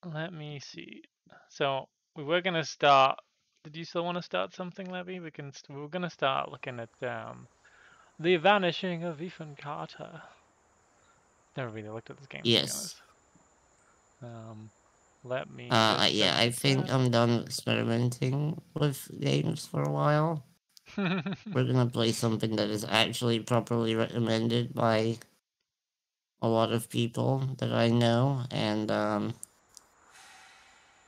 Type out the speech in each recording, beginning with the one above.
Let me see. So we were gonna start. Did you still want to start something, Levy? We were gonna start looking at the Vanishing of Ethan Carter. Never really looked at this game, to be Yes. honest. Let me just Yeah, send I you think that. I'm done experimenting with games for a while. We're gonna play something that is actually properly recommended by a lot of people that I know and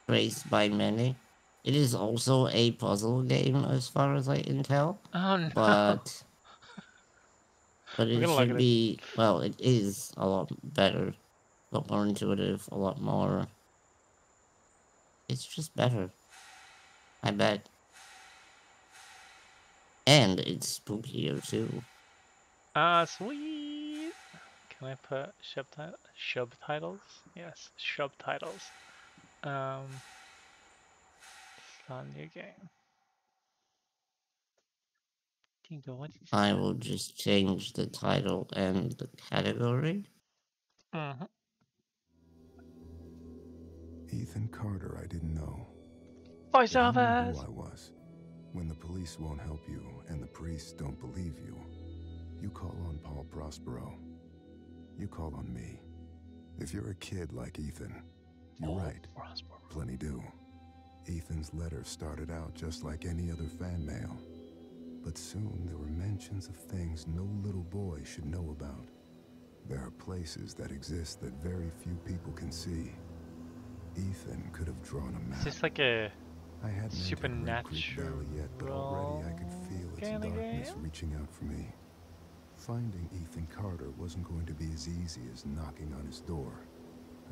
praised by many. It is also a puzzle game as far as I can tell, Oh no! but We're it gonna look should at it. be, well, it is a lot better, a lot more intuitive, a lot more. It's just better, I bet. And it's spookier too. Ah, sweet. Can I put subtitles? Yes, subtitles. Start new game. Tingo, what did you I say? will just change the title and the category. Mm-hmm. Ethan Carter, I didn't know. But he knew who Voiceovers! I was. When the police won't help you and the priests don't believe you, you call on Paul Prospero. You call on me. If you're a kid like Ethan, you're right. Plenty do. Ethan's letter started out just like any other fan mail. But soon there were mentions of things no little boy should know about. There are places that exist that very few people can see. Ethan could have drawn a map. Is this like a I hadn't entered Red Creek supernatural Valley yet, but already I could feel its kind of darkness game? reaching out for me. Finding Ethan Carter wasn't going to be as easy as knocking on his door.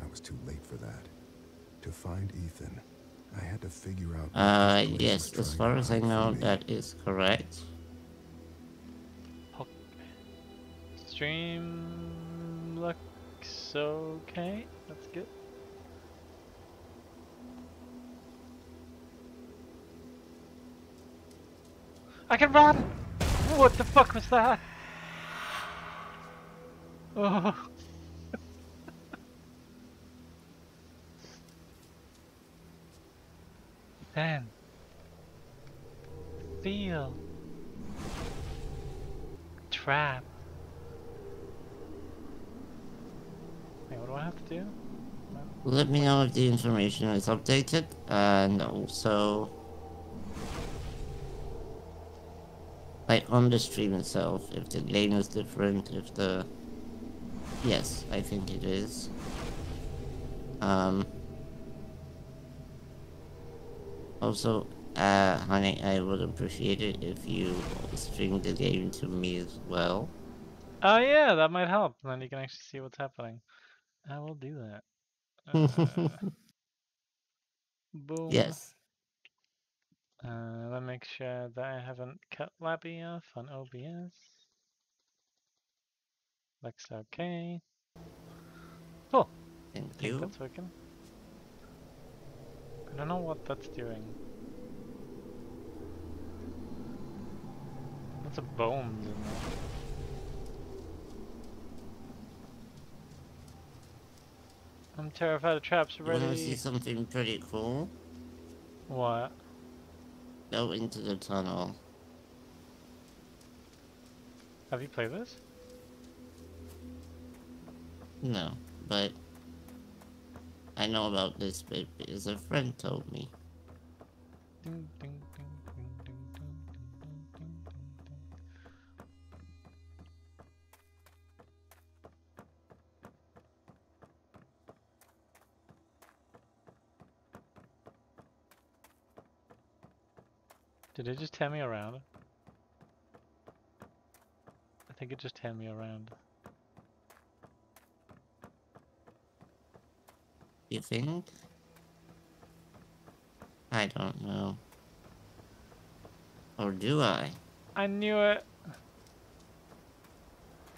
I was too late for that. To find Ethan, I had to figure out what this place Yes, was as trying far to as I hide know, from me. that is correct. Stream looks okay. That's good. I can run! What the fuck was that? Oh. Then. Feel. Trap. Wait, what do I have to do? Let me know if the information is updated, and also, like, on the stream itself, if the game is different, if the... Yes, I think it is. Also, honey, I would appreciate it if you stream the game to me as well. Oh yeah, that might help. Then you can actually see what's happening. I will do that. Boom. Yes. Let me make sure that I haven't cut Labby off on OBS. Looks okay. Cool. Thank I think you. that's working. I don't know what that's doing. Lots of bones in there. I'm terrified of traps You wanna see already. something pretty cool? What? Go into the tunnel. Have you played this? No, but I know about this bit because a friend told me. Ding, ding, ding, ding, ding, ding, ding, ding, ding, ding. Did it just turn me around? I think it just turned me around. You think? I don't know. Or do I? I knew it!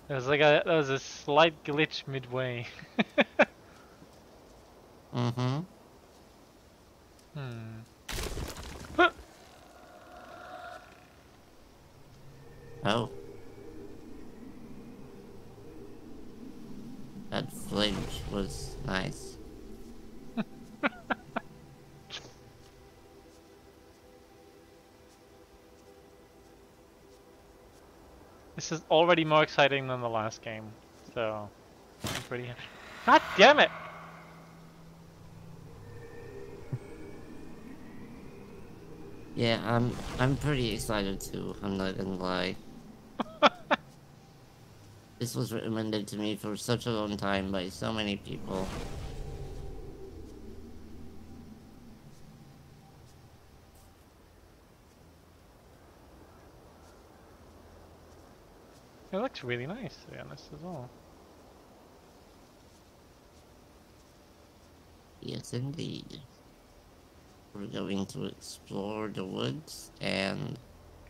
There was a slight glitch midway. Mm-hmm. Oh. That flinch was nice. This is already more exciting than the last game, so I'm pretty happy. God damn it! Yeah, I'm pretty excited too, I'm not gonna lie. This was recommended to me for such a long time by so many people. It looks really nice, to be honest, as well. Yes, indeed. We're going to explore the woods and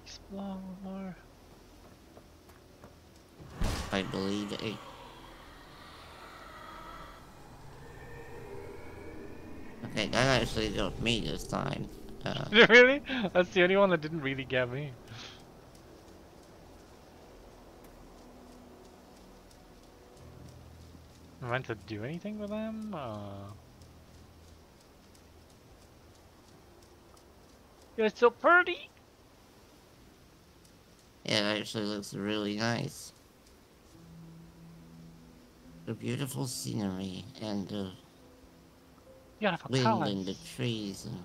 Explore. I believe a... Okay, that actually got me this time. Really? That's the only one that didn't really get me. Am I meant to do anything with them? You're so pretty! Yeah, it actually looks really nice. The beautiful scenery and the Beautiful wind colors. and the trees and...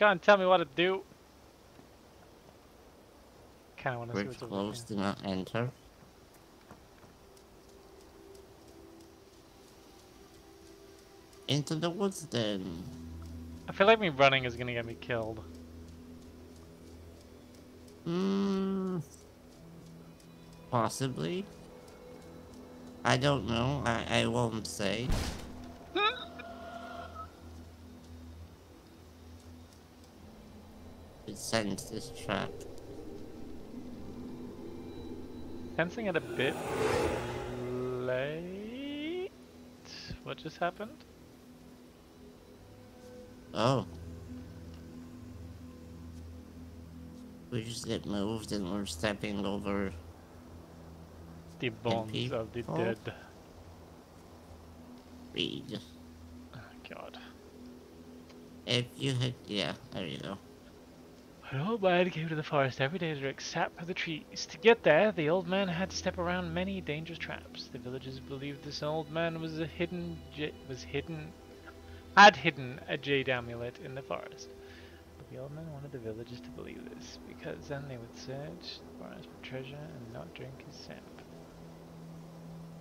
Go on, tell me what to do. Kinda wanna see We're what's over close, here. do not enter. Into the woods then. I feel like me running is gonna get me killed. Possibly. I don't know. I won't say. It sends this trap. Sensing it a bit late. What just happened? Oh. We just get moved and we're stepping over The bones of the people? dead. reed. Oh, God. If you hit, yeah, there you go. An old man came to the forest every day to drink sap from the trees. To get there, the old man had to step around many dangerous traps. The villagers believed this old man was had hidden a jade amulet in the forest. But the old man wanted the villagers to believe this, because then they would search the forest for treasure and not drink his sap.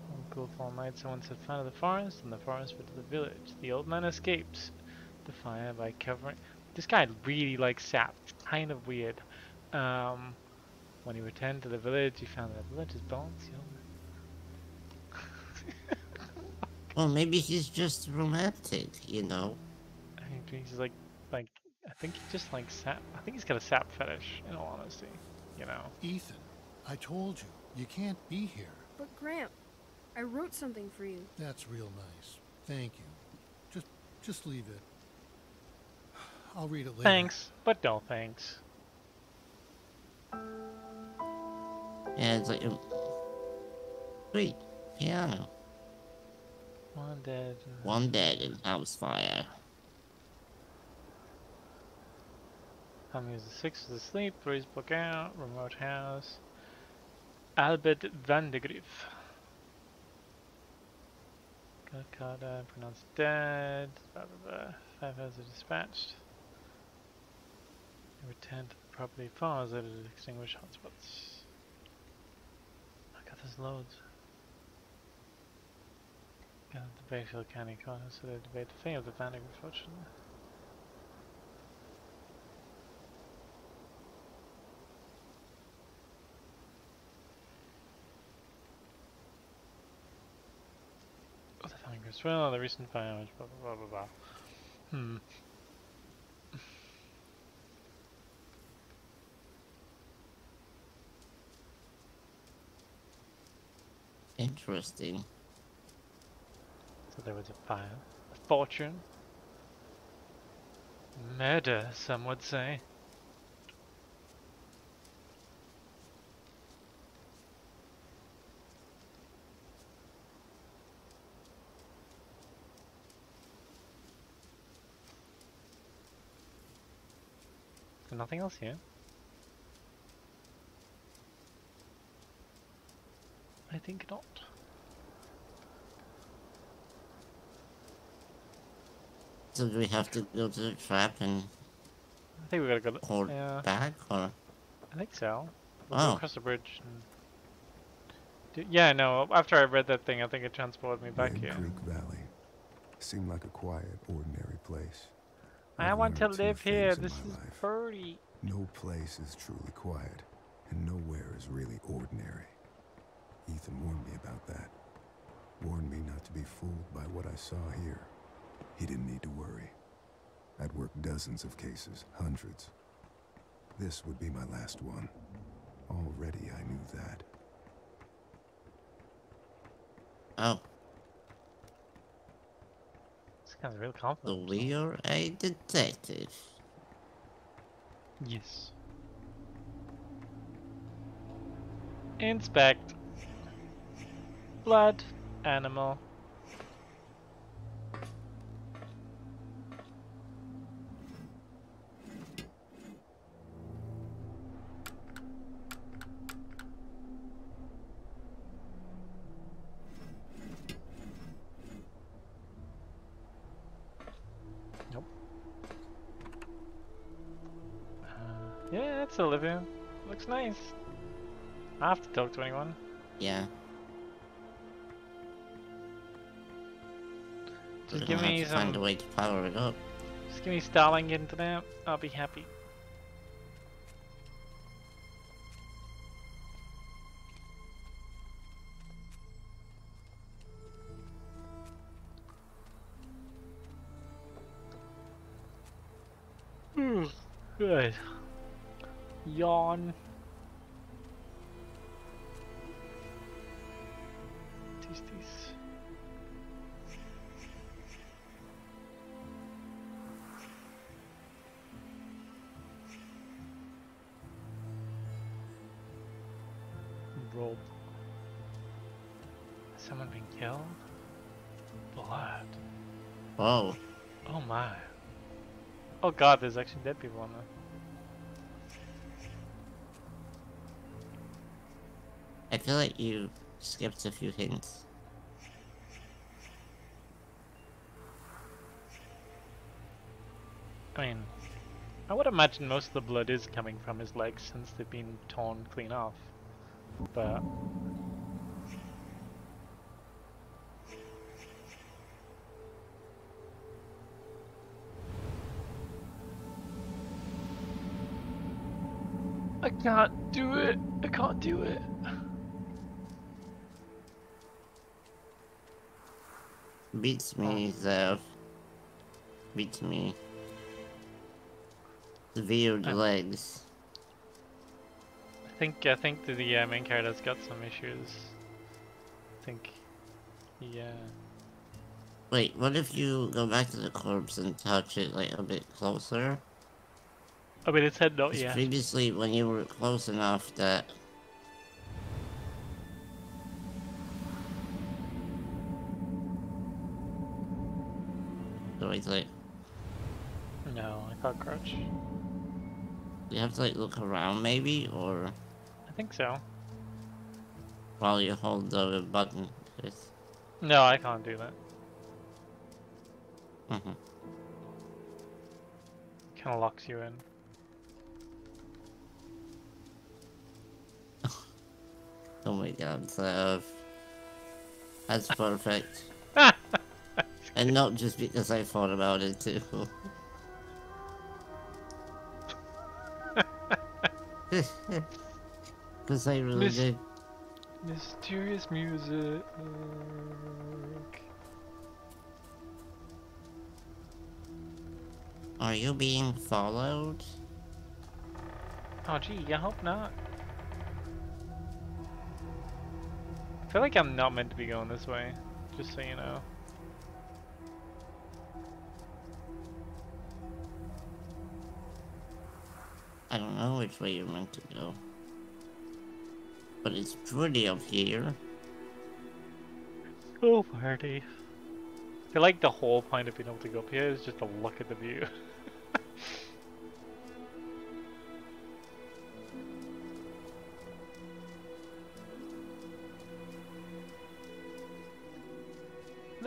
One cool fall night, someone set fire to the forest, and the forest went to the village. The old man escaped the fire by covering... This guy really likes sap. It's kind of weird. When he returned to the village, he found the village's bones. Well, maybe he's just romantic, you know? I think he's like, I think he just likes sap. I think he's got a sap fetish, in all honesty. You know. Ethan, I told you, you can't be here. But Gramp, I wrote something for you. That's real nice. Thank you. Just leave it. I'll read it later. Thanks, but no thanks. Yeah, it's like... Sweet. Piano. One dead. One dead in house fire. Tom uses 6 is asleep, 3's book out, remote house. Albert van de Grief. Got caught, pronounced dead. Blah, blah, blah. 5 hours are dispatched. They returned to the property 4 hours later to extinguish hotspots. Oh god, there's loads. Got the Bayfield County Courthouse, so they debate the fate of the Van de Grief, fortunately. Oh, the Van de Grief's well, the recent fire, blah blah blah blah blah. Interesting. So there was a fire, a fortune, murder, some would say. There's nothing else here. I think not. So do we have to go to the trap and I think we gotta go. hold Yeah, back, or? I think so. We'll go Oh, across the bridge. And yeah, no. After I read that thing, I think it transported me back Red here. Creek Valley seemed like a quiet, ordinary place. I I've want to learned two live here. things in This my is life. birdie. No place is truly quiet, and nowhere is really ordinary. Ethan warned me about that. Warned me not to be fooled by what I saw here. He didn't need to worry. I'd worked dozens of cases, hundreds. This would be my last one. Already I knew that. This oh, guy's real so confident. we're a detective. Yes. Inspect. Blood. Animal. Nope. Yeah, it's Olivia. Looks nice. I have to talk to anyone. Yeah. We're Just gonna give have me to find a some. way to power it up. Just give me Starlink internet. I'll be happy. Good. Yawn. Teasties. Rope. Has someone been killed? Blood. Whoa. Oh my. Oh god, there's actually dead people on there. I feel like you skipped a few hints. I mean, I would imagine most of the blood is coming from his legs since they've been torn clean off. But I can't do it. I can't do it. Beats me, Zev. Beats me. The weird legs. I think the main character's got some issues. I think, yeah. Wait, what if you go back to the corpse and touch it like a bit closer? I mean, its head not 'Cause yet. previously, when you were close enough that... So it's like, No, I can't crouch. you have to like look around maybe, or I think so. while you hold the button. No, I can't do that. Mm-hmm. Kind of locks you in. Oh my god, Zev. That's perfect. And not just because I thought about it too. Because I really Miss- did. Mysterious music. Are you being followed? Oh gee, I hope not. I feel like I'm not meant to be going this way, just so you know. I don't know which way you're meant to go. But it's pretty up here. Oh party. I feel like the whole point of being able to go up here is just to look at the view.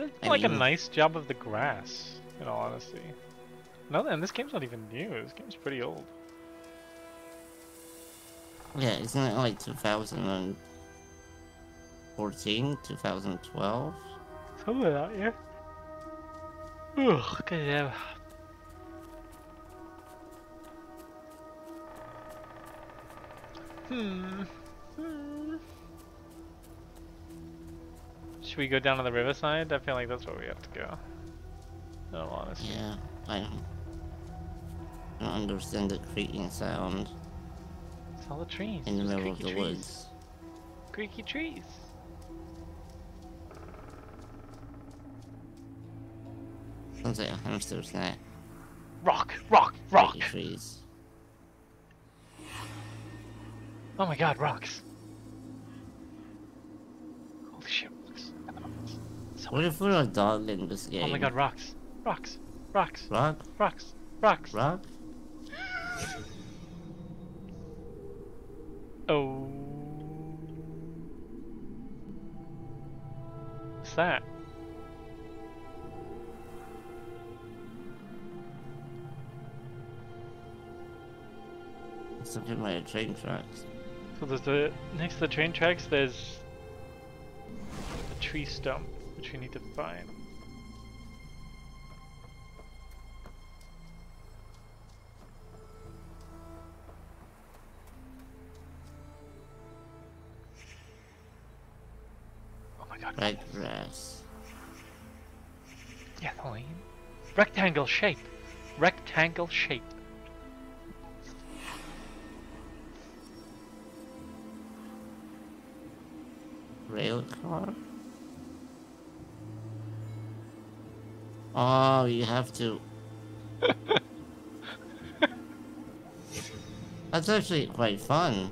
did I like a mean- nice job of the grass, in all honesty. No, and this game's not even new. This game's pretty old. Yeah, isn't it like 2014, 2012? Something out here. Ugh, goddamn. Hmm. Should we go down to the riverside? I feel like that's where we have to go. In all honesty. Yeah, I don't understand the creaking sound It's all the trees. in the just middle of creaky the trees. woods. Creaky trees. Sounds like a hamster snack. Rock, rock, rock! Creaky trees. Oh my god, rocks. Holy shit, rocks. So What if we're a dog in this game? Oh my god, rocks. Rocks. Rocks. Rock? Rocks. Rocks. Rock? Oh. What's that? Something by the train tracks. So there's the next to the train tracks. There's a tree stump which we need to find. Oh my god! Red grass. Yeah, the lane. Rectangle shape. Rectangle shape. Rail car? Oh, you have to. That's actually quite fun.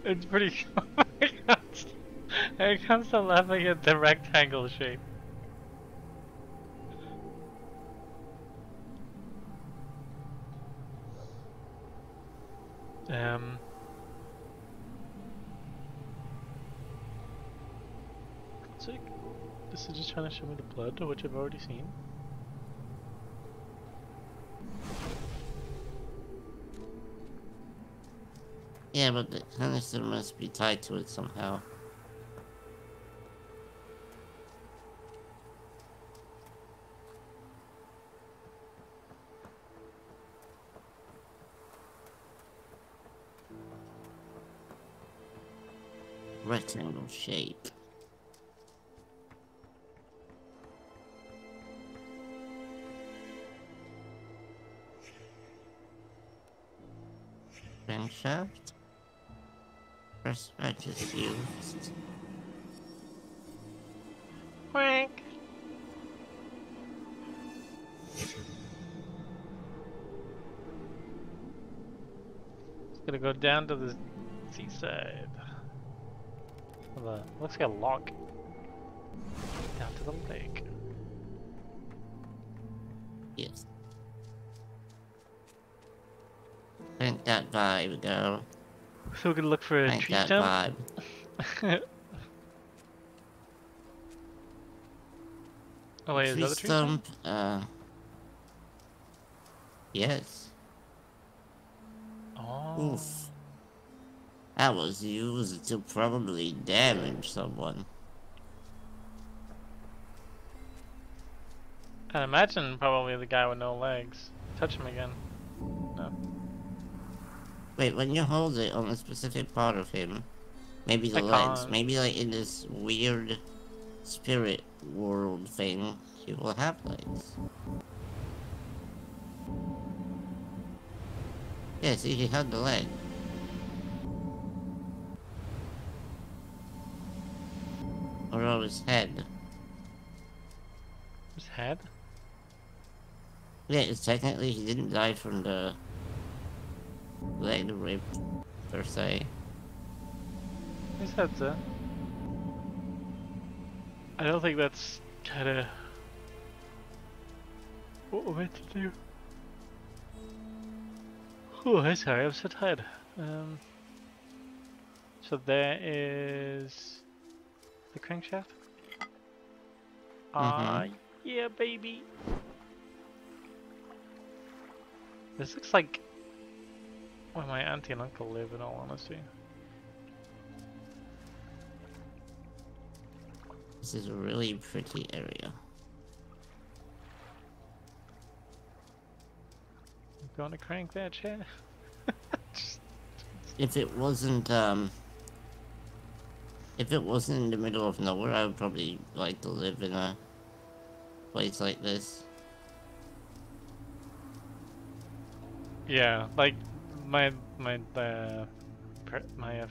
It's pretty. I can't stop laughing at the rectangle shape. Sick. This is just trying to show me the blood, which I've already seen. Yeah, but the canister must be tied to it somehow. Rectangle shape. Crankshaft? Press matches used. Wank. It's gonna go down to the seaside. Looks like a lock. Down to the lake. Yes. Think that vibe, girl. So we're gonna look for a Think tree that stump. vibe. Oh wait, is Tree that a tree stump? stump, yes. Oh. Oof. That was used to probably damage someone. I'd imagine probably the guy with no legs. Touch him again. No. Wait, when you hold it on a specific part of him, maybe the I legs, can't. maybe like in this weird spirit world thing, he will have legs. Yeah, see, he had the leg. Or on his head. His head? Yeah, it's technically he didn't die from the leg rip, per se. His head's it. I don't think that's kinda what we're meant to do. Oh, I'm sorry, I'm so tired. So there is the crankshaft. Ah, yeah, baby. This looks like where my auntie and uncle live, in all honesty. This is a really pretty area. I'm going to crank that chair. If it wasn't in the middle of nowhere, I would probably like to live in a place like this. Yeah, like my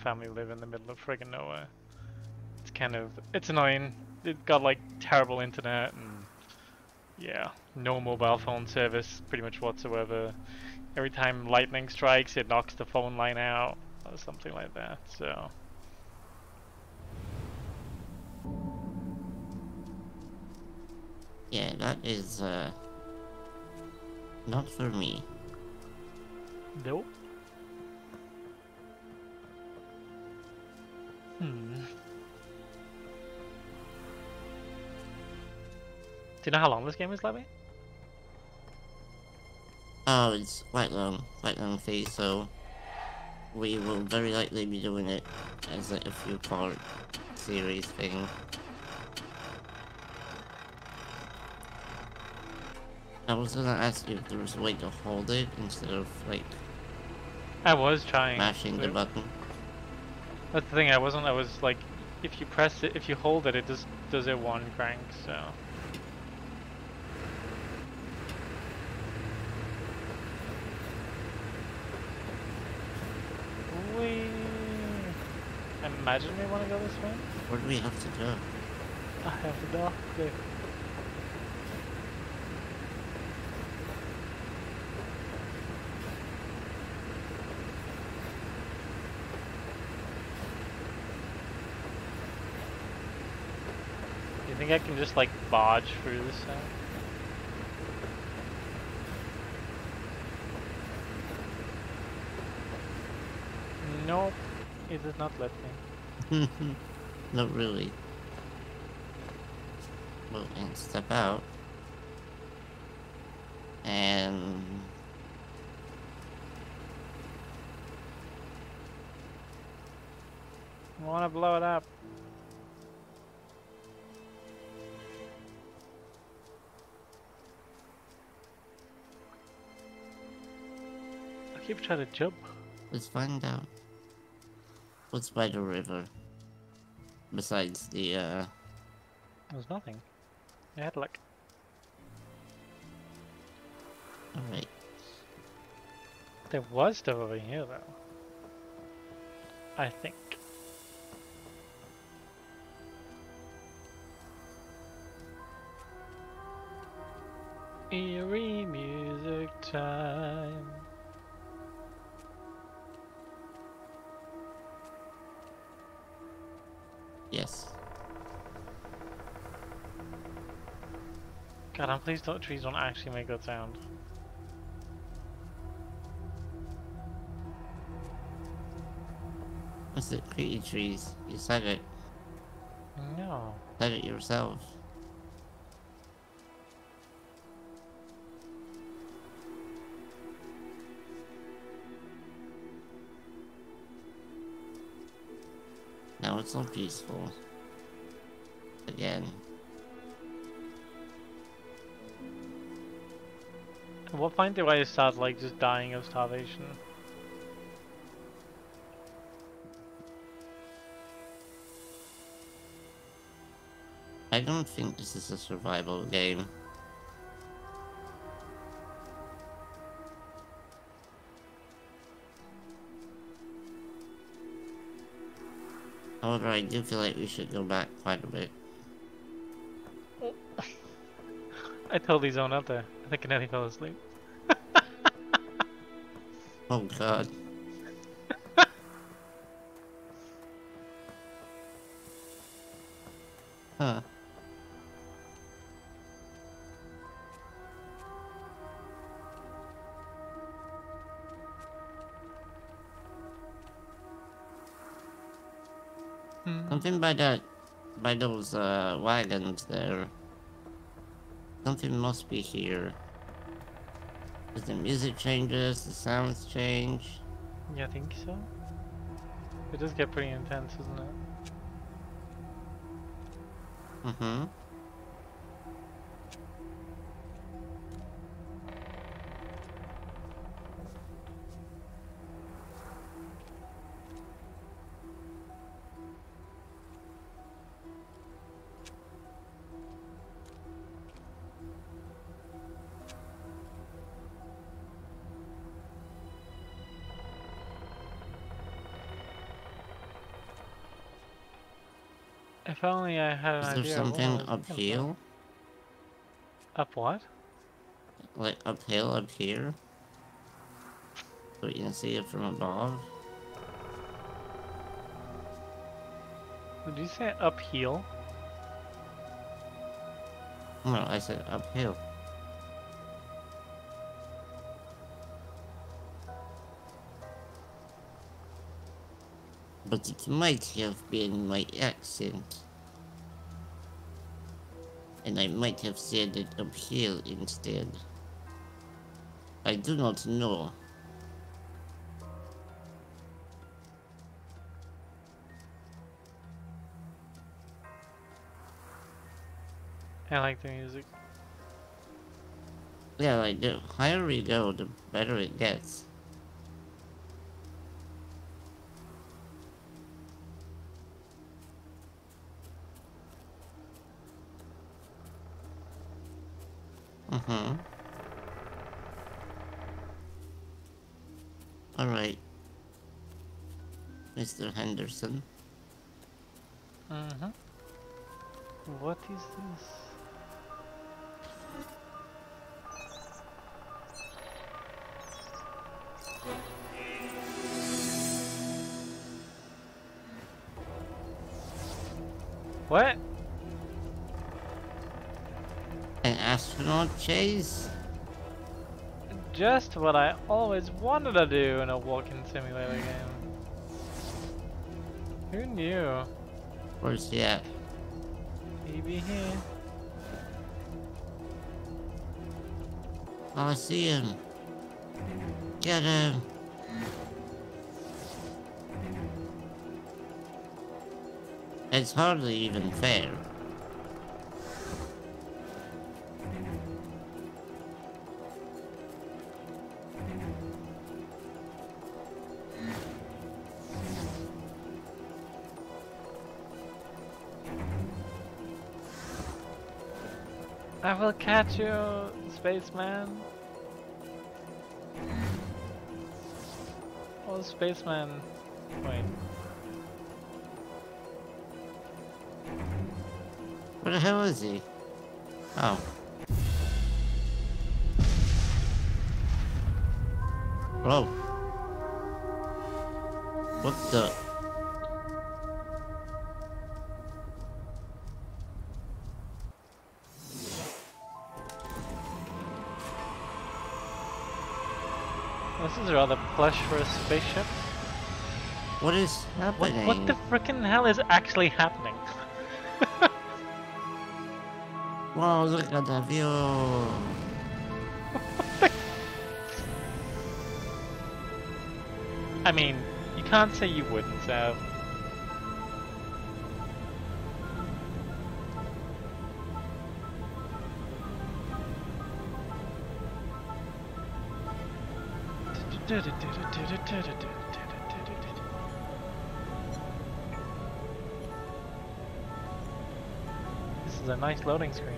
family live in the middle of friggin' nowhere. It's annoying. It got like terrible internet and yeah, no mobile phone service pretty much whatsoever. Every time lightning strikes, it knocks the phone line out or something like that. So Yeah, that is not for me. nope. Hmm. Do you know how long this game is, Levy? Oh, it's quite long phase, so we will very likely be doing it as like a few part series thing. I was gonna ask you if there was a way to hold it instead of like I was trying. mashing the button. That's the thing. I was like, if you press it, if you hold it, it just does it one crank. So. Whee! Imagine we want to go this way. What do we have to do? I have to dock there. You think I can just like barge through this thing? Nope, it does not let me. Not really. Well, and step out. And I want to blow it up. I keep trying to jump. let's find out what's by the river. Besides the There's nothing. I had luck. alright. There was stuff over here though. I think. Eerie music time. Yes. God, I'm pleased that trees don't actually make that sound. What's it? Creepy trees. You said it. No. Said it yourself. Now it's all peaceful. Again. At what point do I start like just dying of starvation? I don't think this is a survival game. However, I do feel like we should go back quite a bit. I totally zoned out there. I think I nearly fell asleep. Oh god. Huh. Something by those wagons there. Something must be here. As the music changes, the sounds change. Yeah, I think so. It does get pretty intense, doesn't it? Mm-hmm. If only I had an Is there idea of what I something was looking for. uphill? Up what? Like uphill up here? So you can see it from above? Did you say uphill? No, I said uphill. But it might have been my accent. And I might have said it uphill instead. I do not know. I like the music. Yeah, like the higher we go, the better it gets. Mm-hmm. Alright. Mr. Henderson. Mm-hmm. What is this? What? An astronaut chase? Just what I always wanted to do in a walking simulator game. Who knew? Where's he at? Maybe here. Oh, I see him. Get him. It's hardly even fair. I will catch you, spaceman. Oh, spaceman. Wait. Where the hell is he? Oh. Whoa. What the? This is rather plush for a spaceship. What is What happening? the frickin' hell is actually happening? Wow, look at the view. I mean, you can't say you wouldn't, so. This is a nice loading screen.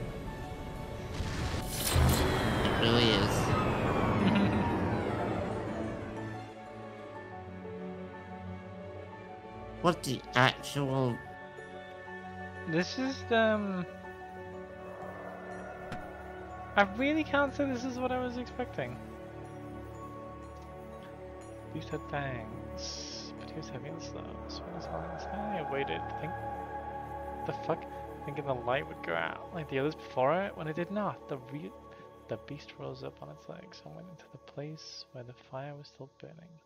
It really is. What the actual? This is I really can't say this is what I was expecting. You said thanks, but he was heavy and slow. So when I waited, think the fuck, thinking the light would go out like the others before it. When it did not, the beast rose up on its legs and went into the place where the fire was still burning.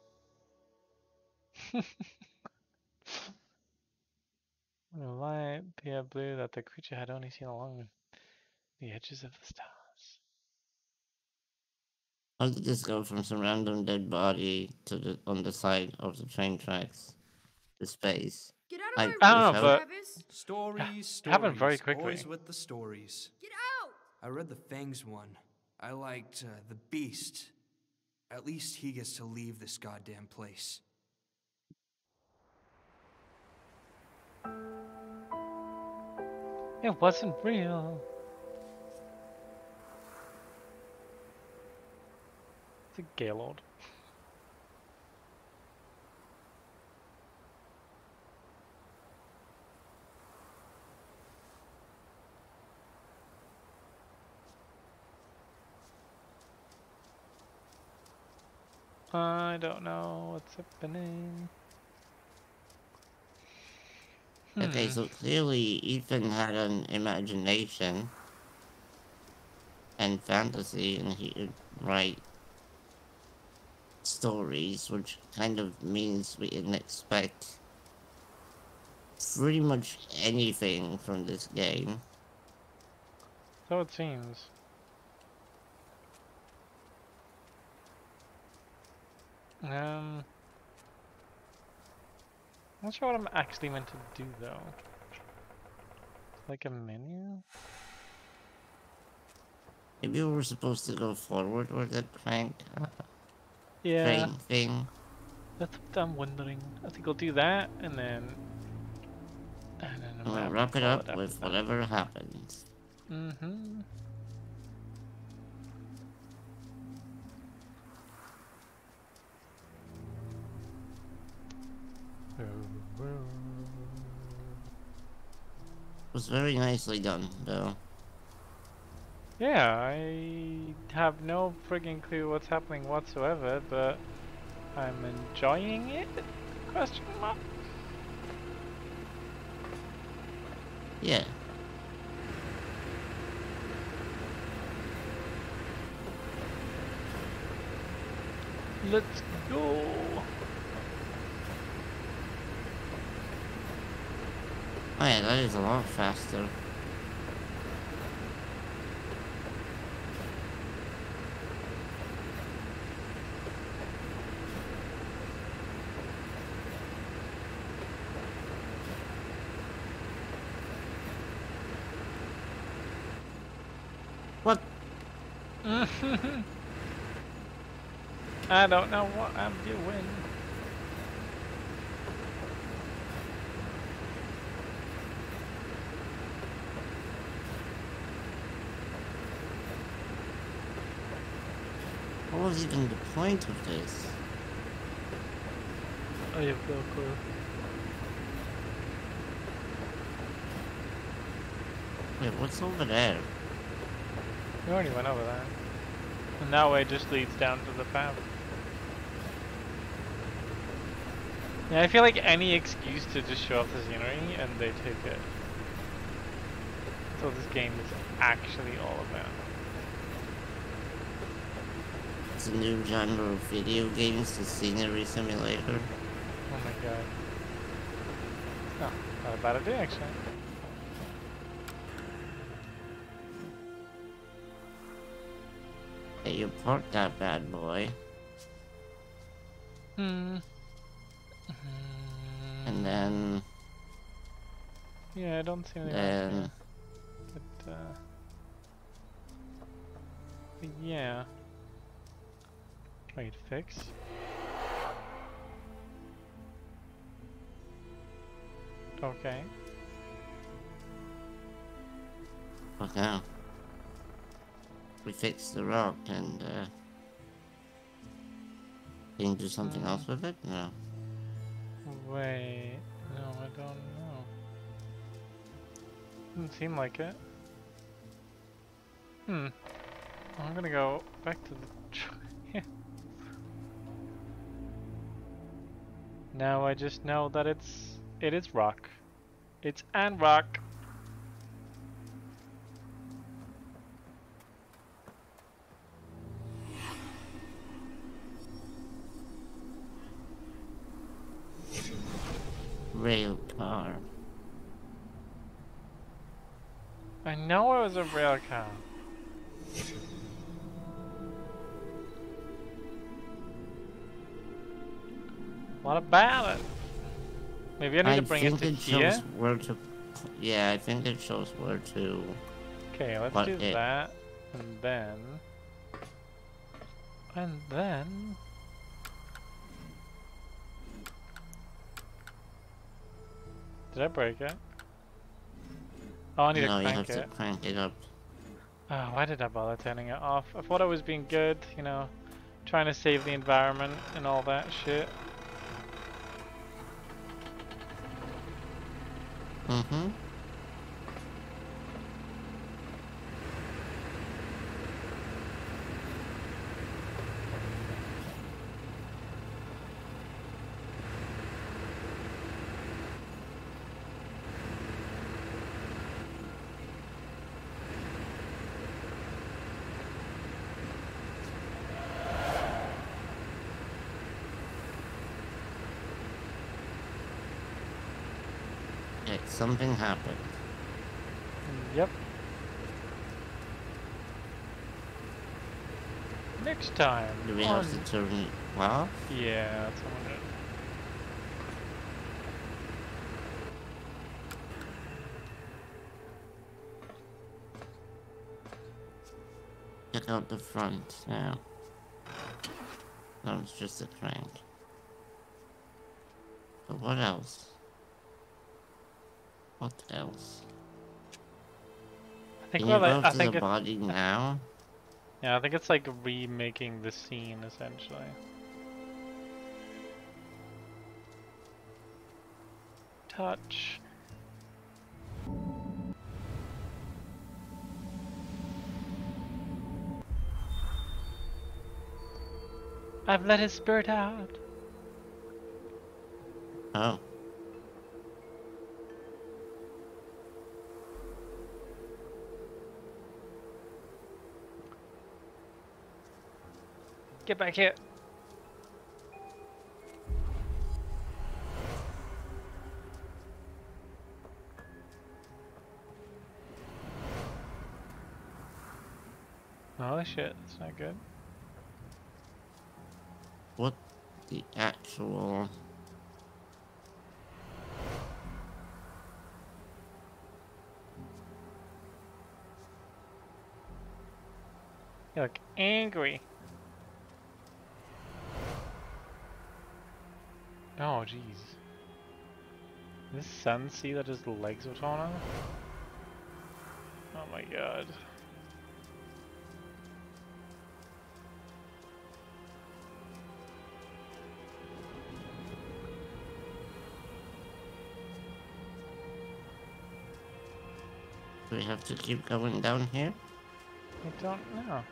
When the light appeared blue that the creature had only seen along The edges of the stars. How did this go from some random dead body to the on the side of the train tracks to space? Get out of I my I room, don't know, but Travis! Stories, it happened very stories, quickly. always with the stories. Get out! I read the Fangs one. I liked the Beast. At least he gets to leave this goddamn place. It wasn't real. It's a Gaylord. I don't know what's happening. Okay, so clearly Ethan had an imagination and fantasy, and he could write stories, which kind of means we can expect pretty much anything from this game. So it seems. Not sure what I'm actually meant to do though. Like a menu? Maybe we were supposed to go forward with that crank Yeah, train thing. that's what I'm wondering. I think I'll do that and then a We'll map wrap it follow up after with that. whatever happens. Mm-hmm. It was very nicely done, though. Yeah, I have no friggin' clue what's happening whatsoever, but I'm enjoying it? Question mark? Yeah. Let's go! Oh yeah, that is a lot faster. What? I don't know what I'm doing. What was even the point of this? I have no clue. Wait, what's over there? We already went over that. And that way just leads down to the path. Yeah, I feel like any excuse to just show off the scenery and they take it. That's what this game is actually all about. It's a new genre of video games, the scenery simulator. Oh my god. Oh, not a bad idea actually. Hey, you parked that bad boy. Hmm. And then... Yeah, I don't see anything else Then... here. But yeah. Wait, fix? Okay. Okay. We fixed the rock and, can you do something else with it? No. Wait, no, I don't know. Doesn't seem like it. I'm gonna go back to the Now I just know that it is rock. It's and rock. Rail car. I know it was a rail car. What about it? Maybe I need to bring it think to it here? shows where to... Yeah, I think it shows where to... Okay, let's put do it. that. And then... And then... Did I break it? Oh, I need to No, you crank have to it. crank it up. Oh, why did I bother turning it off? I thought I was being good, you know, trying to save the environment and all that shit. Mm-hmm. Okay, something happened. Yep. Next time. Do we on... have to turn it off? Yeah, that's what I'm Check out the front now. That was just a crank. But what else? What else? I think Can you well, go I to think the it, body now? yeah, I think it's like remaking the scene essentially. Touch. I've let his spirit out. Oh. Get back here. Holy shit, that's not good. What the actual... You look angry. Oh, jeez. Does this sun see that his legs were torn off? Oh my god. Do we have to keep going down here? I don't know.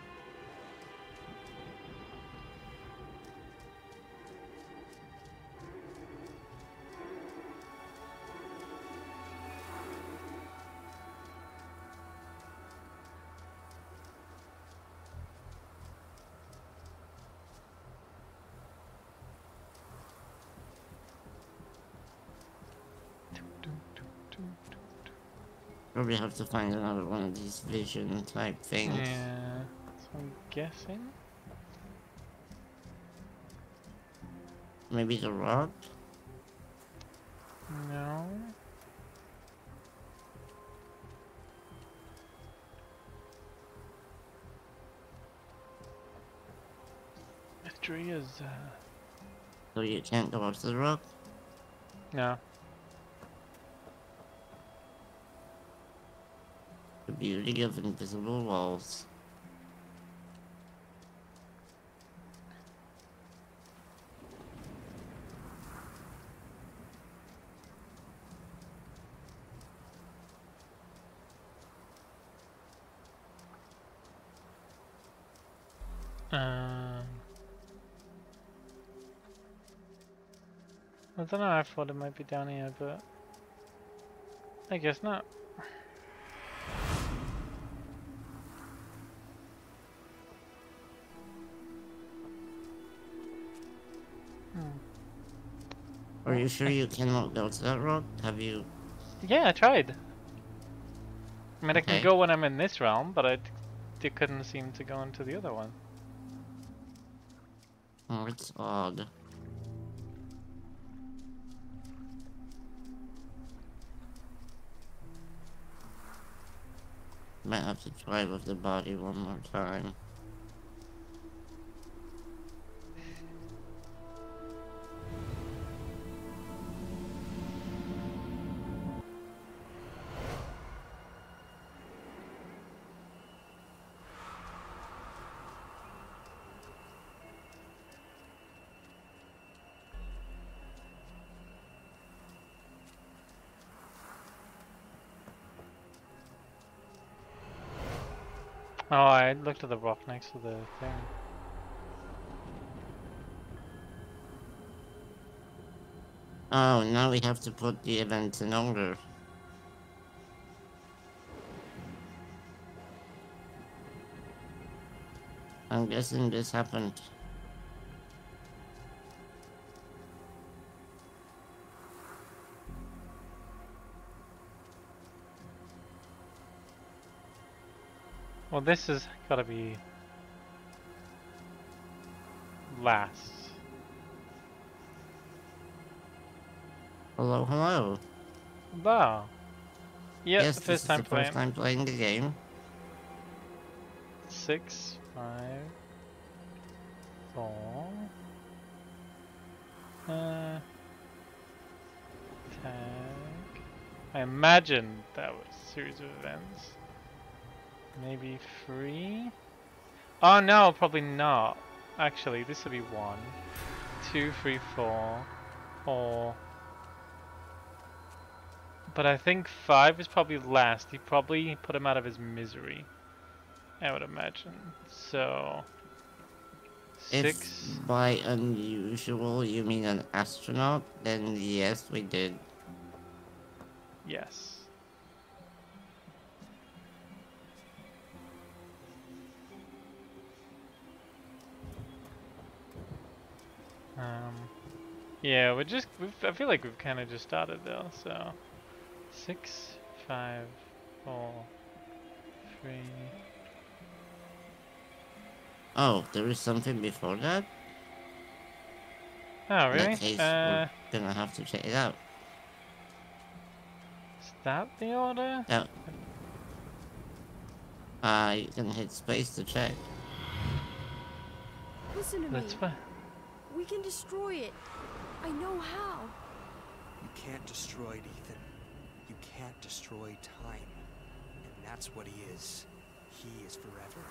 Probably have to find another one of these vision type things. Yeah, so I'm guessing. Maybe the rock? No. The tree is, So you can't go up to the rock? no. The beauty of invisible walls. I don't know, I thought it might be down here, but I guess not. Are you sure you cannot go to that rock? Have you... Yeah, I tried. I mean, I can Okay. go when I'm in this realm, but I couldn't seem to go into the other one. Oh, it's odd. Might have to try with the body one more time. Oh, I looked at the rock next to the thing. Oh, now we have to put the event in order. I'm guessing this happened. Well, this has gotta be last. Hello, hello. Wow. Yeah, Yes, the this first is time the first playing. time playing the game. 6, 5, 4. Tag. I imagine that was a series of events. Maybe 3. Oh no, probably not. Actually, this would be 1, 2, 3, 4, or. But I think 5 is probably last. He probably put him out of his misery, I would imagine. So. If 6. by unusual you mean an astronaut, then yes, we did. Yes. Yeah, I feel like we've kind of just started though, so 6, 5, 4, 3. Oh, there is something before that? Oh, In that really? case, we're gonna have to check it out. Is that the order? Yeah. You can hit space to check. Listen to me. That's fine. We can destroy it. I know how. You can't destroy it, Ethan. You can't destroy time. And that's what he is. He is forever.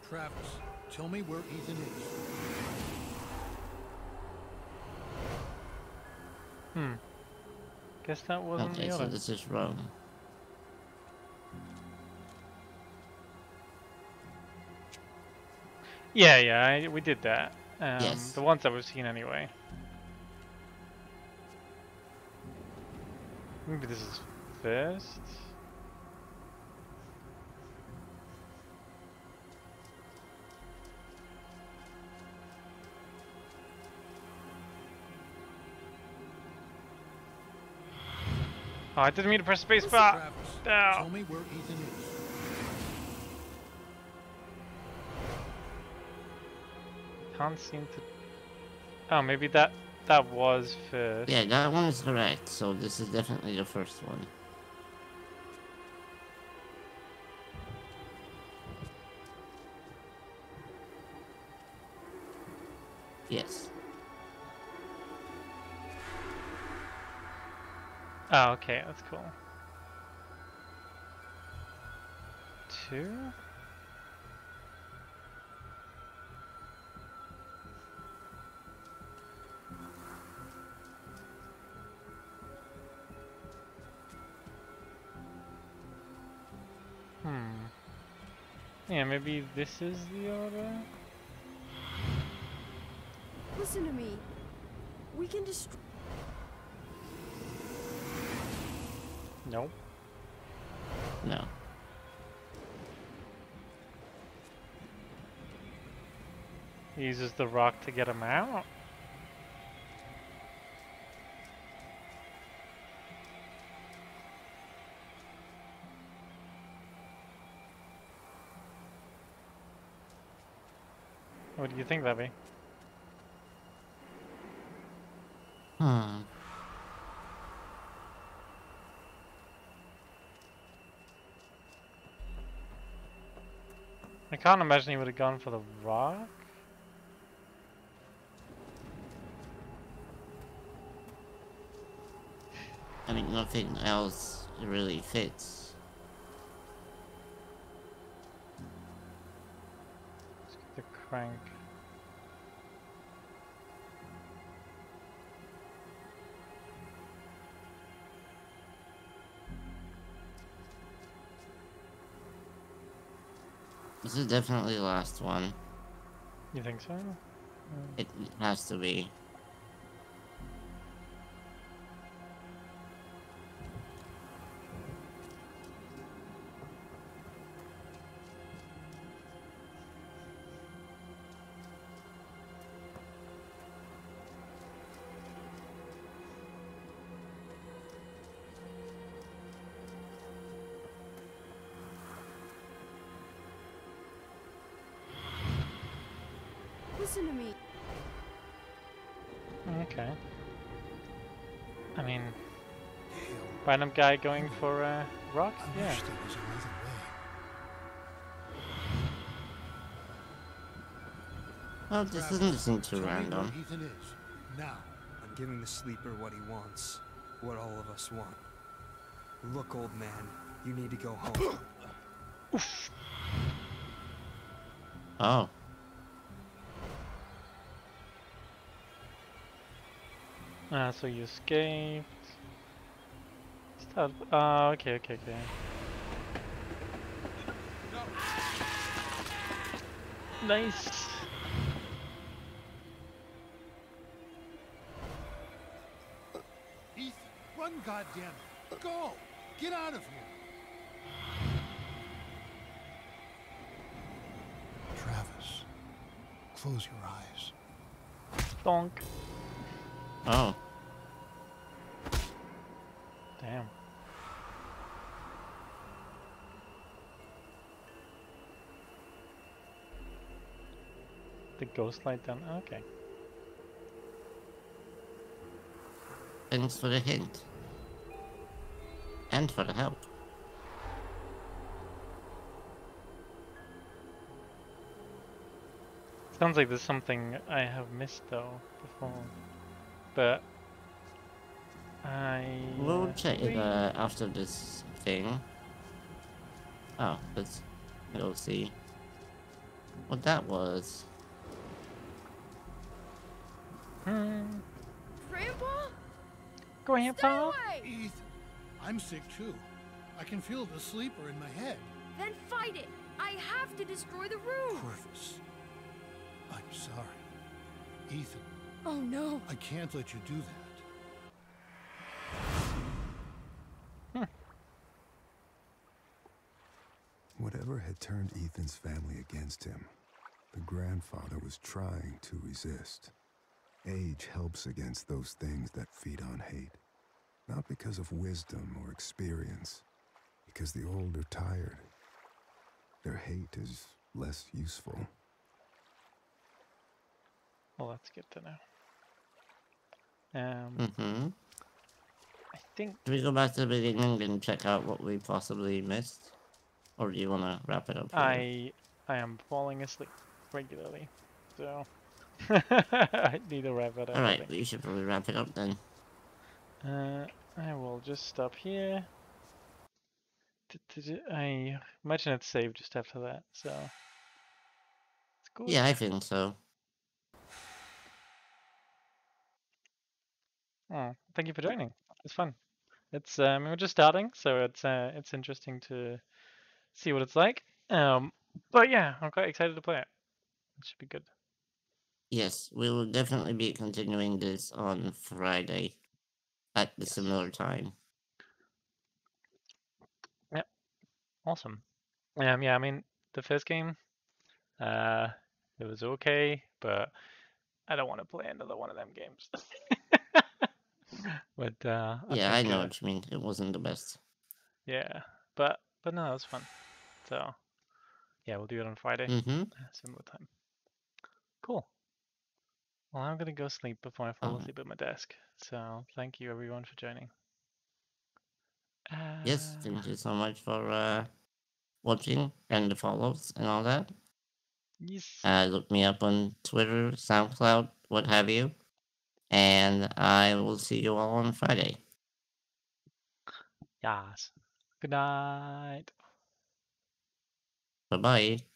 Travis, tell me where Ethan is. Guess that wasn't Okay, the so order. this is Rome. Yeah, we did that. Yes. The ones that we've seen anyway. Maybe this is first. Oh, I didn't mean to press space bar. Travis, No. tell me where Ethan is. Can't seem to. Oh, maybe that was first. Yeah, that one is correct, so this is definitely the first one. Yes. Oh, okay, that's cool. 2. Yeah, maybe this is the order? Listen to me. We can destroy. Nope. No. He uses the rock to get him out? What do you think, Levy? Hmm. I can't imagine he would have gone for the rock. I mean, nothing else really fits. Let's get the crank. This is definitely the last one. You think so? It has to be. Listen to me. Okay. I mean, random guy going for rock? I Yeah. wish there was another way. Well, this Travis, doesn't seem too tell me where random. Ethan is. Now. I'm giving the sleeper what he wants. What all of us want. Look, old man, you need to go home. Oh. So you escaped. Start. Okay. Nice. Ethan, run, goddammit. Go! Get out of here! Travis, close your eyes. Donk. Oh. Damn. The ghost light down. Okay. Thanks for the hint. And for the help. Sounds like there's something I have missed though before, but We'll check it after this thing. Oh, let's go see what that was. Grandpa? Grandpa? Stay away! Ethan, I'm sick too. I can feel the sleeper in my head. Then fight it! I have to destroy the room! Corvus, I'm sorry. Ethan, Oh no! I can't let you do that. Whatever had turned Ethan's family against him, the grandfather was trying to resist. Age helps against those things that feed on hate. Not because of wisdom or experience, because the old are tired. Their hate is less useful. Well, that's good to know. Mm-hmm. I think Do we go back to the beginning and check out what we possibly missed? Or do you want to wrap it up here? I am falling asleep regularly, so I need to wrap it up. I Alright, think. we should probably wrap it up then. I will just stop here. I imagine it's saved just after that, so it's good. Yeah, I think so. Oh, thank you for joining. It's fun. It's we're just starting, so it's interesting to see what it's like. But yeah, I'm quite excited to play it. It should be good. Yes, we will definitely be continuing this on Friday at the similar time. Yep. Awesome. Yeah, I mean the first game, it was okay, but I don't want to play another one of them games. But Yeah, I think, know what you mean. It wasn't the best. yeah, but no, it was fun. So yeah, we'll do it on Friday, Mm-hmm. similar time. Cool. Well, I'm gonna go sleep before I fall Um, asleep at my desk. So thank you everyone for joining. yes, thank you so much for watching and the follows and all that. Yes. Look me up on Twitter, SoundCloud, what have you. And I will see you all on Friday. Yes. Good night. Bye bye.